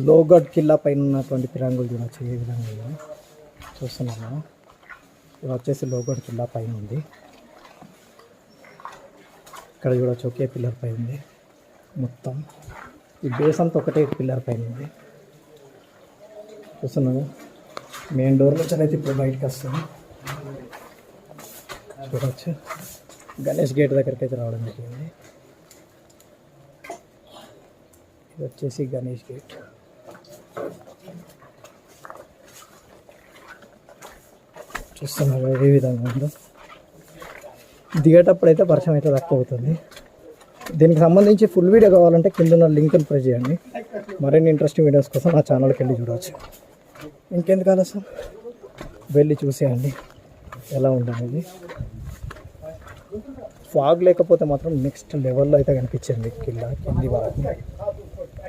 లోగఢ్ కిల్లా పైన ఉన్నటువంటి పిరాంగులు చూడవచ్చు ఏ విధంగా ఉందో చూస్తున్నాము. ఇది వచ్చేసి లోగఢ్ కిల్లా పైన ఉంది. ఇక్కడ చూడవచ్చు ఒకే పిల్లర్ పై ఉంది మొత్తం. ఈ బేస్ అంతా ఒకటే పిల్లర్ పైన ఉంది చూస్తున్నాము. మెయిన్ డోర్ నుంచి అయితే ఇప్పుడు బయటకు వస్తుంది చూడవచ్చు. గణేష్ గేట్ దగ్గరికి అయితే రావడం జరిగింది. ఇది వచ్చేసి గణేష్ గేట్. చూస్తున్నారు ఏ విధంగా ఉందో. దిగేటప్పుడు అయితే వర్షం అయితే తక్కువ అవుతుంది. దీనికి సంబంధించి ఫుల్ వీడియో కావాలంటే కింద ఉన్న లింక్ని ప్రెస్ చేయండి. మరిన్ని ఇంట్రెస్టింగ్ వీడియోస్ కోసం నా ఛానల్కి వెళ్ళి చూడవచ్చు. ఇంకెందుకు ఆలస్యం, వెళ్ళి చూసేయండి ఎలా ఉండనేది. ఫాగ్ లేకపోతే మాత్రం నెక్స్ట్ లెవెల్లో అయితే కనిపించింది కింద కింది వరకు.